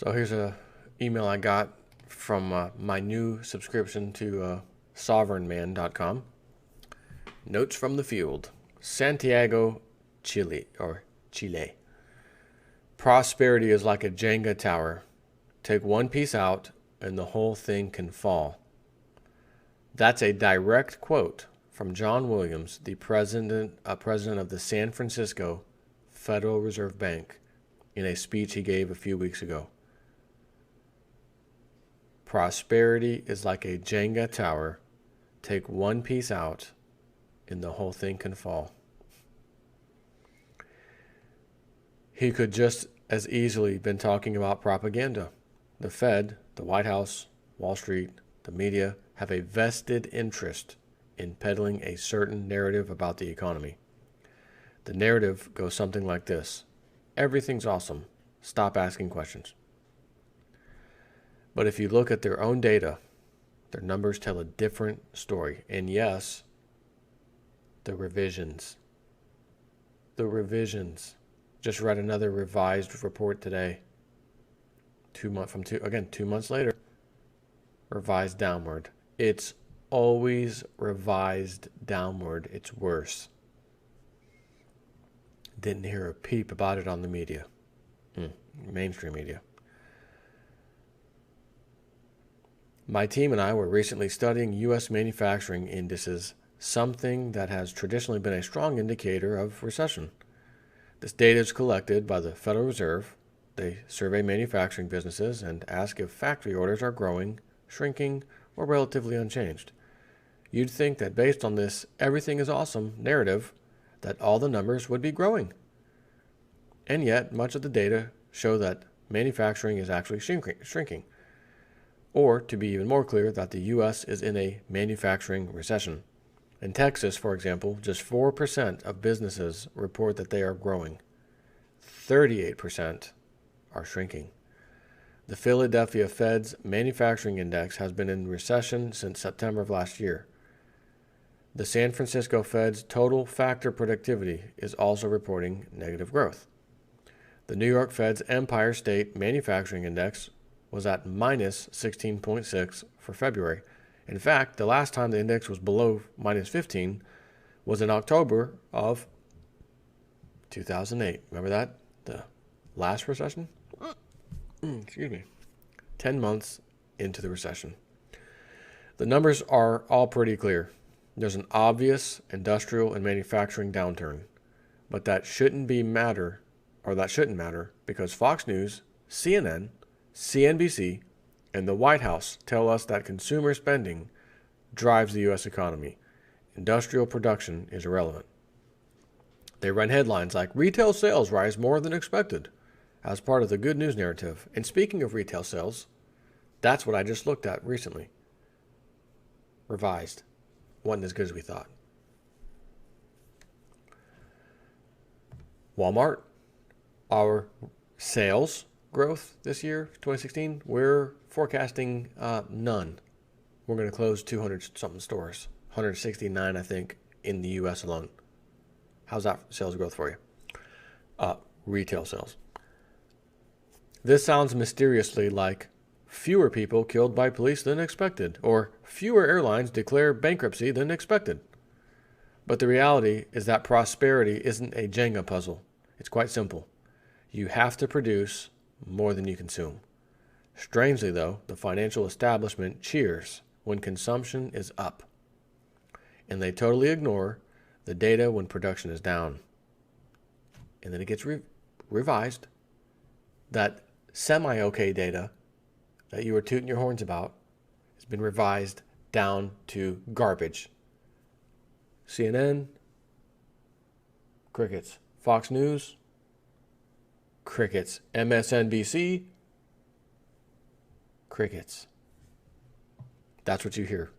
So here's a email I got from my new subscription to sovereignman.com. Notes from the field. Santiago, Chile. Prosperity is like a Jenga tower. Take one piece out and the whole thing can fall. That's a direct quote from John Williams, the president of the San Francisco Federal Reserve Bank, in a speech he gave a few weeks ago. Prosperity is like a Jenga tower. Take one piece out and the whole thing can fall. He could just as easily been talking about propaganda. The Fed, the White House, Wall Street, the media have a vested interest in peddling a certain narrative about the economy. The narrative goes something like this: everything's awesome. Stop asking questions. But if you look at their own data, their numbers tell a different story. And yes, the revisions. Just read another revised report today. 2 months later, revised downward. It's always revised downward. It's worse. Didn't hear a peep about it on the media. Mainstream media. My team and I were recently studying U.S. manufacturing indices, something that has traditionally been a strong indicator of recession. This data is collected by the Federal Reserve. They survey manufacturing businesses and ask if factory orders are growing, shrinking, or relatively unchanged. You'd think that based on this everything is awesome narrative, that all the numbers would be growing. And yet, much of the data show that manufacturing is actually shrinking. Or, to be even more clear, that the U.S. is in a manufacturing recession. In Texas, for example, just 4% of businesses report that they are growing. 38% are shrinking. The Philadelphia Fed's manufacturing index has been in recession since September of last year. The San Francisco Fed's total factor productivity is also reporting negative growth. The New York Fed's Empire State Manufacturing Index was at minus 16.6 for February. In fact, the last time the index was below minus 15 was in October of 2008. Remember that? The last recession? Excuse me. 10 months into the recession. The numbers are all pretty clear. There's an obvious industrial and manufacturing downturn, but that shouldn't matter because Fox News, CNN, CNBC, and the White House tell us that consumer spending drives the U.S. economy. Industrial production is irrelevant. They run headlines like retail sales rise more than expected as part of the good news narrative. And speaking of retail sales, that's what I just looked at recently. Revised. Wasn't as good as we thought. Walmart, our sales growth this year, 2016, we're forecasting none. We're going to close 200-something stores, 169, I think, in the U.S. alone. How's that sales growth for you? Retail sales. This sounds mysteriously like fewer people killed by police than expected, or fewer airlines declare bankruptcy than expected. But the reality is that prosperity isn't a Jenga puzzle. It's quite simple. You have to produce more than you consume. Strangely, though, the financial establishment cheers when consumption is up, and they totally ignore the data when production is down. And then it gets revised. That semi-okay data that you were tooting your horns about has been revised down to garbage. CNN, crickets. Fox News, crickets. MSNBC, crickets. That's what you hear.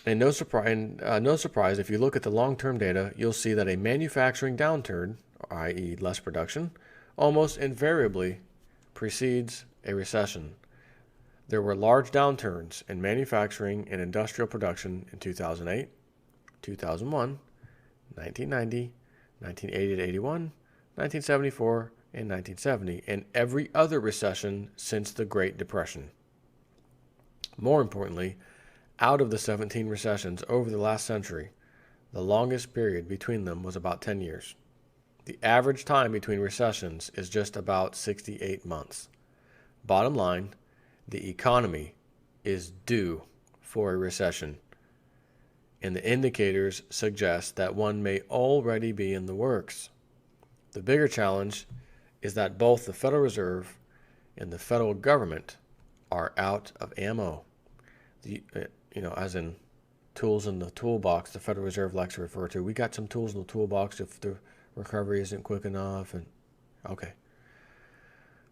And no surprise, if you look at the long-term data, you'll see that a manufacturing downturn, i.e. less production, almost invariably precedes a recession. There were large downturns in manufacturing and industrial production in 2008, 2001, 1990, 1980 to 81, 1974, and 1970, and every other recession since the Great Depression. More importantly, out of the 17 recessions over the last century, the longest period between them was about 10 years. The average time between recessions is just about 68 months. Bottom line, the economy is due for a recession, and the indicators suggest that one may already be in the works. The bigger challenge is that both the Federal Reserve and the federal government are out of ammo. As in tools in the toolbox, the Federal Reserve likes to refer to. We got some tools in the toolbox if the recovery isn't quick enough. And okay.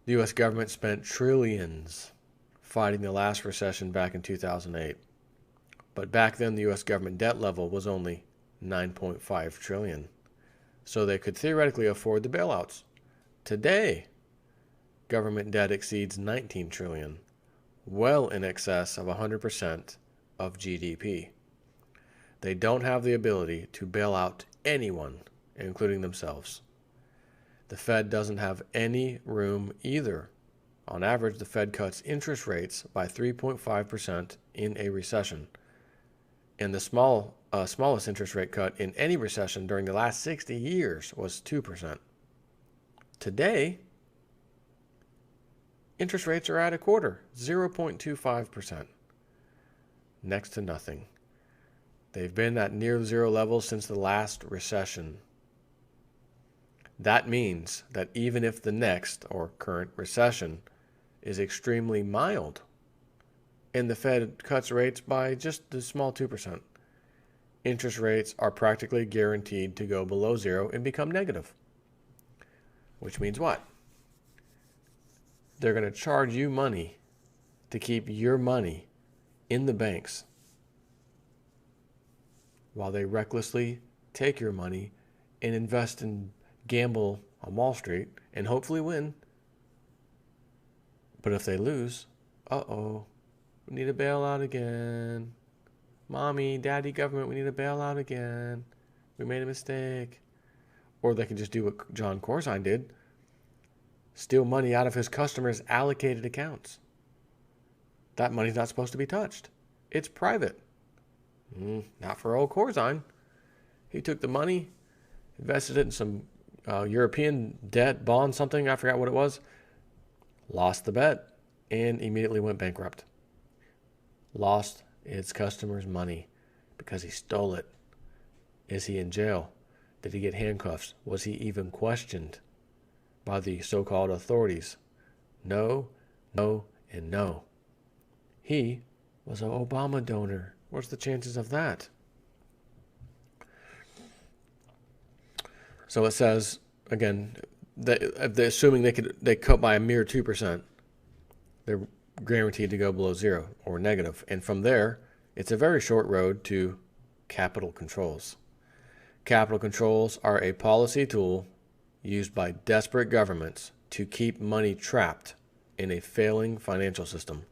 The U.S. government spent trillions fighting the last recession back in 2008. But back then, the U.S. government debt level was only $9.5 trillion. So they could theoretically afford the bailouts. Today, government debt exceeds $19 trillion, well in excess of 100% of GDP. They don't have the ability to bail out anyone, including themselves. The Fed doesn't have any room either. On average, the Fed cuts interest rates by 3.5% in a recession. And the smallest interest rate cut in any recession during the last 60 years was 2%. Today, interest rates are at a quarter, 0.25%. Next to nothing. They've been at near zero levels since the last recession. That means that even if the next or current recession is extremely mild, and the Fed cuts rates by just a small 2%, interest rates are practically guaranteed to go below zero and become negative. Which means what? They're going to charge you money to keep your money in the banks while they recklessly take your money and invest and gamble on Wall Street and hopefully win. But if they lose, we need a bailout again. Mommy, daddy, government, we need a bailout again. We made a mistake. Or they can just do what John Corzine did. Steal money out of his customers' allocated accounts. That money's not supposed to be touched. It's private. Not for old Corzine. He took the money, invested it in some European debt, bond, something, I forgot what it was, lost the bet, and immediately went bankrupt. Lost his customers' money because he stole it. Is he in jail? Did he get handcuffs? Was he even questioned by the so-called authorities? No, no, and no. He was an Obama donor. What's the chances of that? So it says, again, that they're assuming they cut by a mere 2%, they're guaranteed to go below zero or negative. And from there, it's a very short road to capital controls. Capital controls are a policy tool used by desperate governments to keep money trapped in a failing financial system.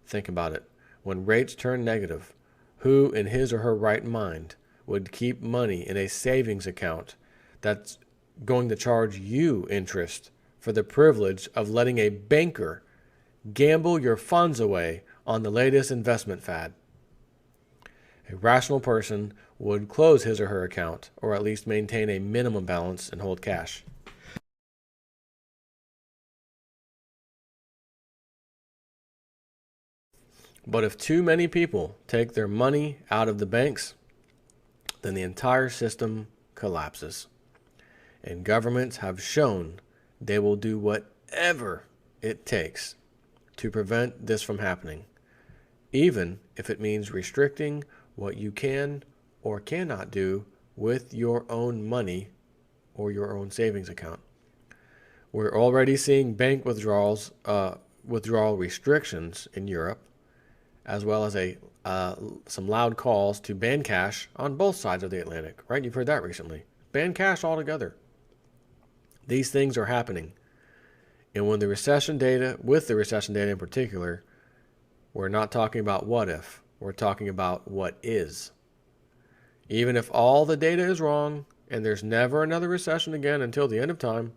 Think about it. When rates turn negative, who in his or her right mind would keep money in a savings account that's going to charge you interest for the privilege of letting a banker gamble your funds away on the latest investment fad? A rational person would close his or her account, or at least maintain a minimum balance and hold cash. But if too many people take their money out of the banks, then the entire system collapses. And governments have shown they will do whatever it takes to prevent this from happening, even if it means restricting what you can or cannot do with your own money or your own savings account. We're already seeing bank withdrawal restrictions in Europe, as well as some loud calls to ban cash on both sides of the Atlantic, right? You've heard that recently. Ban cash altogether. These things are happening. And with the recession data in particular, we're not talking about what if. We're talking about what is. Even if all the data is wrong, and there's never another recession again until the end of time,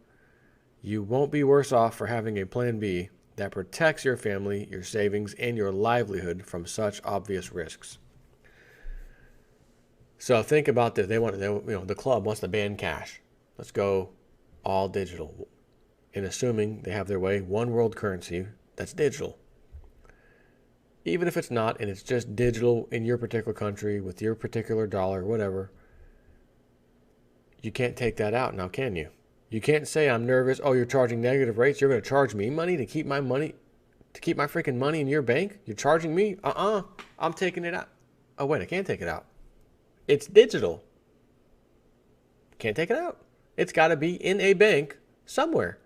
you won't be worse off for having a plan B that protects your family, your savings, and your livelihood from such obvious risks. So think about this. The club wants to ban cash. Let's go all digital. And assuming they have their way, one world currency that's digital. Even if it's not, and it's just digital in your particular country with your particular dollar, whatever, you can't take that out now, can you? You can't say, I'm nervous. Oh, you're charging negative rates. You're going to charge me money to keep my freaking money in your bank? You're charging me? I'm taking it out. Oh, wait, I can't take it out. It's digital. Can't take it out. It's got to be in a bank somewhere.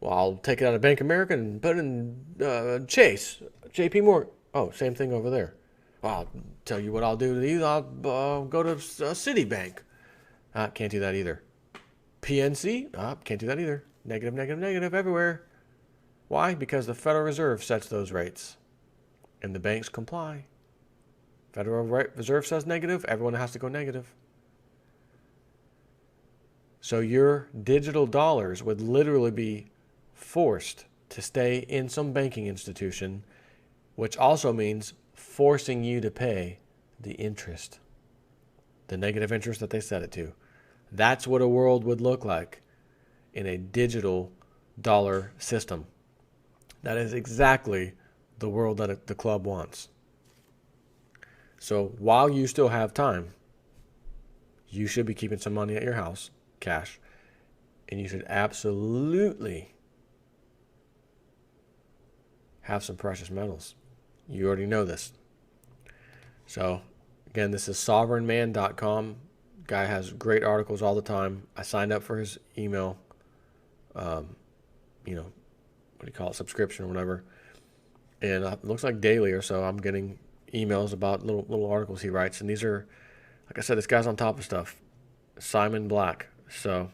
Well, I'll take it out of Bank of America and put it in Chase, JP Morgan. Oh, same thing over there. Well, I'll tell you what I'll do to you. I'll go to Citibank. Can't do that either. PNC? Can't do that either. Negative, negative, negative everywhere. Why? Because the Federal Reserve sets those rates. And the banks comply. Federal Reserve says negative, everyone has to go negative. So your digital dollars would literally be forced to stay in some banking institution, which also means forcing you to pay the interest, the negative interest that they set it to. That's what a world would look like in a digital dollar system. That is exactly the world that the club wants. So while you still have time, you should be keeping some money at your house, cash, and you should absolutely have some precious metals. You already know this. So again, this is sovereignman.com. Guy has great articles all the time. I signed up for his email, what do you call it, subscription or whatever. And it looks like daily or so I'm getting emails about little articles he writes. And these are, like I said, this guy's on top of stuff. Simon Black. So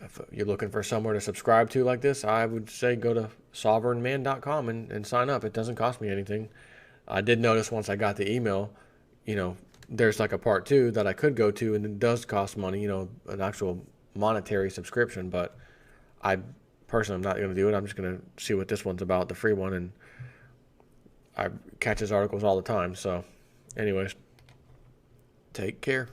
if you're looking for somewhere to subscribe to like this, I would say go to sovereignman.com and sign up. It doesn't cost me anything. I did notice once I got the email, there's like a part 2 that I could go to, and it does cost money, an actual monetary subscription. But I personally am not going to do it. I'm just going to see what this one's about, the free one, and I catch his articles all the time. So anyways, take care.